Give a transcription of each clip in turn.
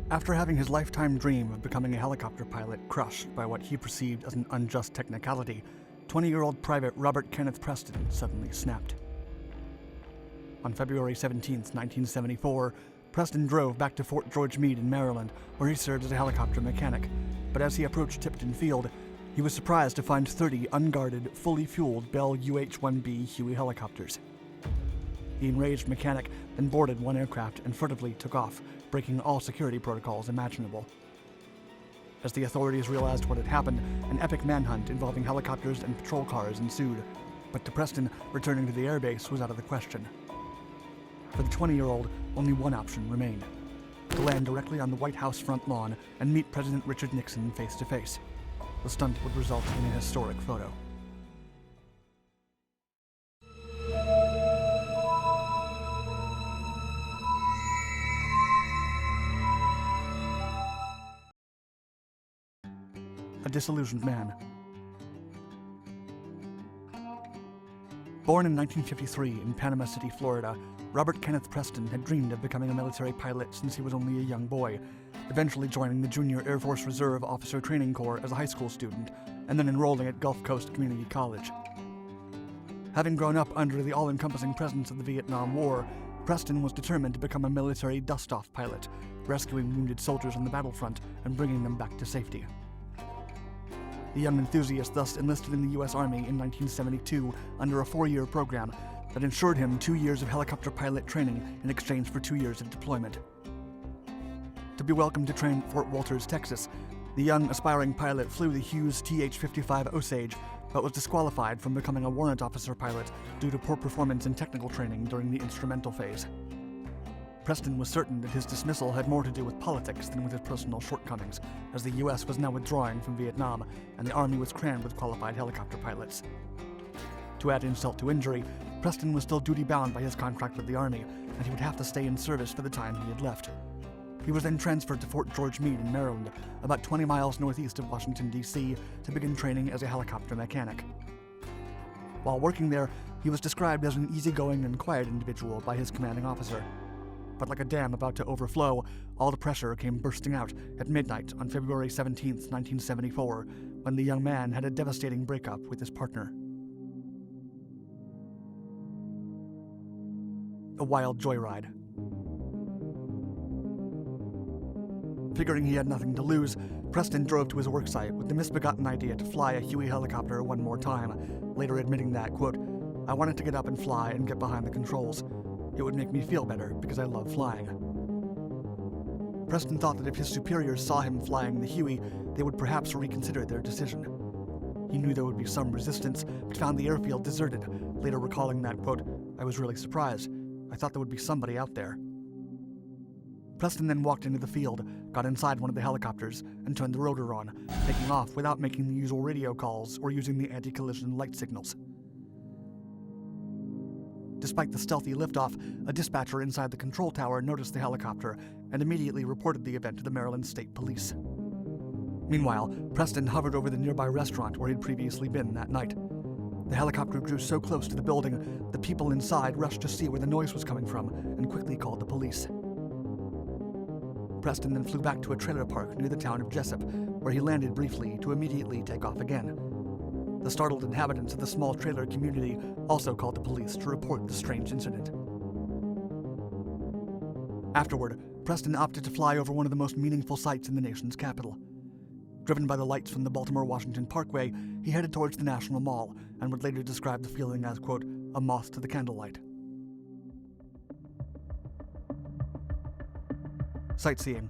After having his lifetime dream of becoming a helicopter pilot crushed by what he perceived as an unjust technicality, 20-year-old Private Robert Kenneth Preston suddenly snapped. On February 17, 1974, Preston drove back to Fort George Meade in Maryland, where he served as a helicopter mechanic. But as he approached Tipton Field, he was surprised to find 30 unguarded, fully fueled Bell UH-1B Huey helicopters. The enraged mechanic then boarded one aircraft and furtively took off, breaking all security protocols imaginable. As the authorities realized what had happened, an epic manhunt involving helicopters and patrol cars ensued. But to Preston, returning to the airbase was out of the question. For the 20-year-old, only one option remained: to land directly on the White House front lawn and meet President Richard Nixon face to face. The stunt would result in a historic photo. A disillusioned man. Born in 1953 in Panama City, Florida, Robert Kenneth Preston had dreamed of becoming a military pilot since he was only a young boy, eventually joining the Junior Air Force Reserve Officer Training Corps as a high school student, and then enrolling at Gulf Coast Community College. Having grown up under the all-encompassing presence of the Vietnam War, Preston was determined to become a military dust-off pilot, rescuing wounded soldiers on the battlefront and bringing them back to safety. The young enthusiast thus enlisted in the U.S. Army in 1972 under a 4-year program that ensured him 2 years of helicopter pilot training in exchange for 2 years of deployment. To be welcomed to train at Fort Walters, Texas, the young aspiring pilot flew the Hughes TH-55 Osage, but was disqualified from becoming a warrant officer pilot due to poor performance in technical training during the instrumental phase. Preston was certain that his dismissal had more to do with politics than with his personal shortcomings, as the U.S. was now withdrawing from Vietnam, and the Army was crammed with qualified helicopter pilots. To add insult to injury, Preston was still duty-bound by his contract with the Army, and he would have to stay in service for the time he had left. He was then transferred to Fort George Meade in Maryland, about 20 miles northeast of Washington, D.C., to begin training as a helicopter mechanic. While working there, he was described as an easygoing and quiet individual by his commanding officer. But like a dam about to overflow, all the pressure came bursting out at midnight on February 17, 1974, when the young man had a devastating breakup with his partner. A wild joyride. Figuring he had nothing to lose, Preston drove to his worksite with the misbegotten idea to fly a Huey helicopter one more time, later admitting that, quote, "I wanted to get up and fly and get behind the controls. It would make me feel better because I love flying." Preston thought that if his superiors saw him flying the Huey, they would perhaps reconsider their decision. He knew there would be some resistance, but found the airfield deserted, later recalling that, quote, "I was really surprised. I thought there would be somebody out there." Preston then walked into the field, got inside one of the helicopters, and turned the rotor on, taking off without making the usual radio calls or using the anti-collision light signals. Despite the stealthy liftoff, a dispatcher inside the control tower noticed the helicopter and immediately reported the event to the Maryland State Police. Meanwhile, Preston hovered over the nearby restaurant where he'd previously been that night. The helicopter grew so close to the building, the people inside rushed to see where the noise was coming from and quickly called the police. Preston then flew back to a trailer park near the town of Jessup, where he landed briefly to immediately take off again. The startled inhabitants of the small trailer community also called the police to report the strange incident. Afterward, Preston opted to fly over one of the most meaningful sites in the nation's capital. Driven by the lights from the Baltimore-Washington Parkway, he headed towards the National Mall and would later describe the feeling as, quote, "a moth to the candlelight." Sightseeing.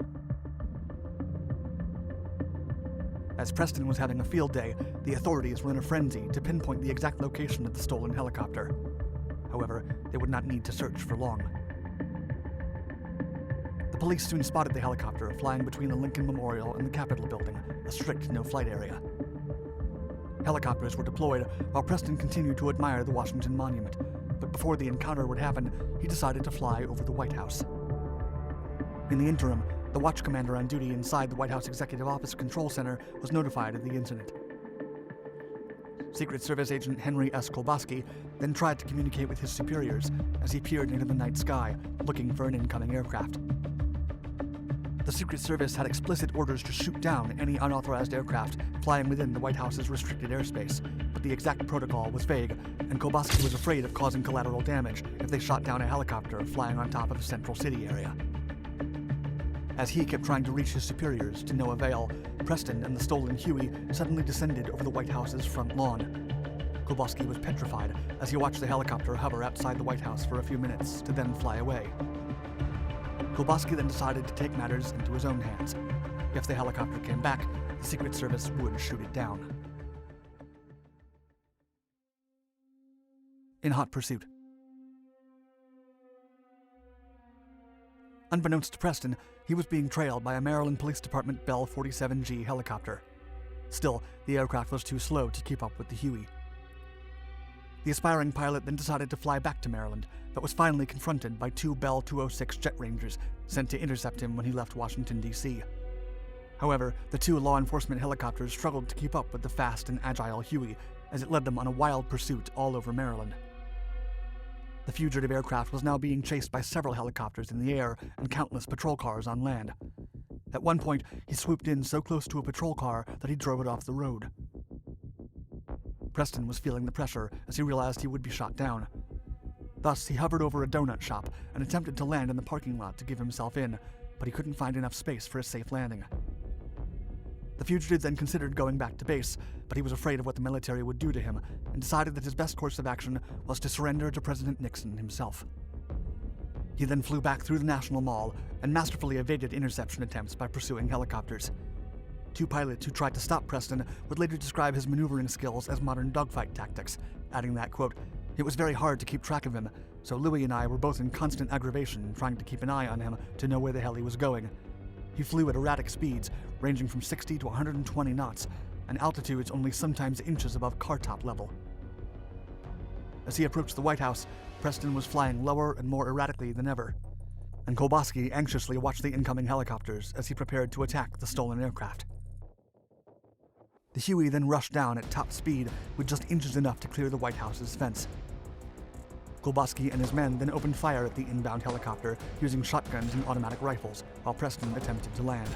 As Preston was having a field day, the authorities were in a frenzy to pinpoint the exact location of the stolen helicopter. However, they would not need to search for long. The police soon spotted the helicopter flying between the Lincoln Memorial and the Capitol building, a strict no-flight area. Helicopters were deployed while Preston continued to admire the Washington Monument, but before the encounter would happen, he decided to fly over the White House. In the interim, the watch commander on duty inside the White House Executive Office Control Center was notified of the incident. Secret Service agent Henry S. Kolbosky then tried to communicate with his superiors as he peered into the night sky, looking for an incoming aircraft. The Secret Service had explicit orders to shoot down any unauthorized aircraft flying within the White House's restricted airspace, but the exact protocol was vague, and Kowalski was afraid of causing collateral damage if they shot down a helicopter flying on top of the central city area. As he kept trying to reach his superiors to no avail, Preston and the stolen Huey suddenly descended over the White House's front lawn. Kowalski was petrified as he watched the helicopter hover outside the White House for a few minutes to then fly away. Kowalski then decided to take matters into his own hands. If the helicopter came back, the Secret Service would shoot it down. In hot pursuit. Unbeknownst to Preston, he was being trailed by a Maryland Police Department Bell 47G helicopter. Still, the aircraft was too slow to keep up with the Huey. The aspiring pilot then decided to fly back to Maryland, but was finally confronted by two Bell 206 Jet Rangers sent to intercept him when he left Washington, D.C. However, the two law enforcement helicopters struggled to keep up with the fast and agile Huey as it led them on a wild pursuit all over Maryland. The fugitive aircraft was now being chased by several helicopters in the air and countless patrol cars on land. At one point, he swooped in so close to a patrol car that he drove it off the road. Preston was feeling the pressure as he realized he would be shot down. Thus, he hovered over a donut shop and attempted to land in the parking lot to give himself in, but he couldn't find enough space for a safe landing. The fugitive then considered going back to base, but he was afraid of what the military would do to him and decided that his best course of action was to surrender to President Nixon himself. He then flew back through the National Mall and masterfully evaded interception attempts by pursuing helicopters. Two pilots who tried to stop Preston would later describe his maneuvering skills as modern dogfight tactics, adding that, quote, "It was very hard to keep track of him, so Louis and I were both in constant aggravation trying to keep an eye on him to know where the hell he was going. He flew at erratic speeds, ranging from 60 to 120 knots, and altitudes only sometimes inches above car top level." As he approached the White House, Preston was flying lower and more erratically than ever, and Kowalski anxiously watched the incoming helicopters as he prepared to attack the stolen aircraft. The Huey then rushed down at top speed with just inches enough to clear the White House's fence. Kowalski and his men then opened fire at the inbound helicopter using shotguns and automatic rifles, while Preston attempted to land.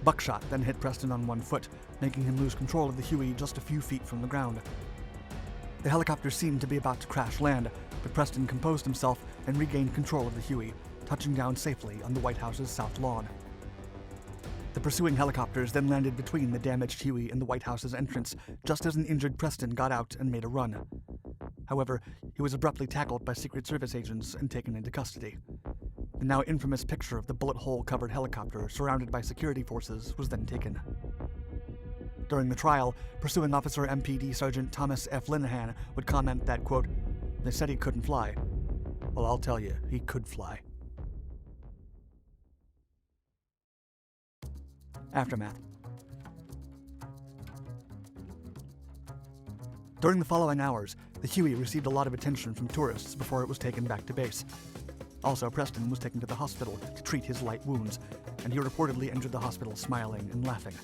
Buckshot then hit Preston on one foot, making him lose control of the Huey just a few feet from the ground. The helicopter seemed to be about to crash land, but Preston composed himself and regained control of the Huey, touching down safely on the White House's south lawn. The pursuing helicopters then landed between the damaged Huey and the White House's entrance, just as an injured Preston got out and made a run. However, he was abruptly tackled by Secret Service agents and taken into custody. The now infamous picture of the bullet hole-covered helicopter surrounded by security forces was then taken. During the trial, pursuing officer MPD Sergeant Thomas F. Linehan would comment that, quote, "They said he couldn't fly. Well, I'll tell you, he could fly." Aftermath. During the following hours, the Huey received a lot of attention from tourists before it was taken back to base. Also, Preston was taken to the hospital to treat his light wounds, and he reportedly entered the hospital smiling and laughing.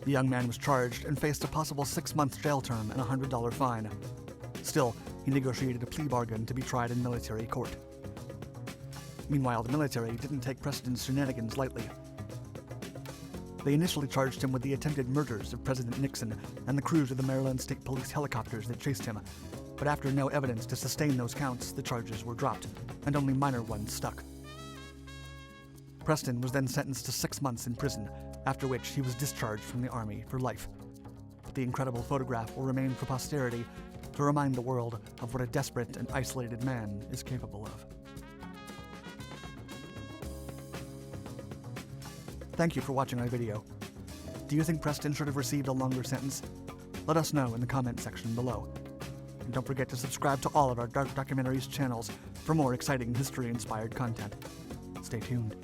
The young man was charged and faced a possible 6-month jail term and a $100 fine. Still, he negotiated a plea bargain to be tried in military court. Meanwhile, the military didn't take Preston's shenanigans lightly. They initially charged him with the attempted murders of President Nixon and the crews of the Maryland State Police helicopters that chased him, but after no evidence to sustain those counts, the charges were dropped, and only minor ones stuck. Preston was then sentenced to 6 months in prison, after which he was discharged from the Army for life. But the incredible photograph will remain for posterity to remind the world of what a desperate and isolated man is capable of. Thank you for watching our video. Do you think Preston should have received a longer sentence? Let us know in the comment section below. And don't forget to subscribe to all of our Dark Documentaries channels for more exciting history-inspired content. Stay tuned.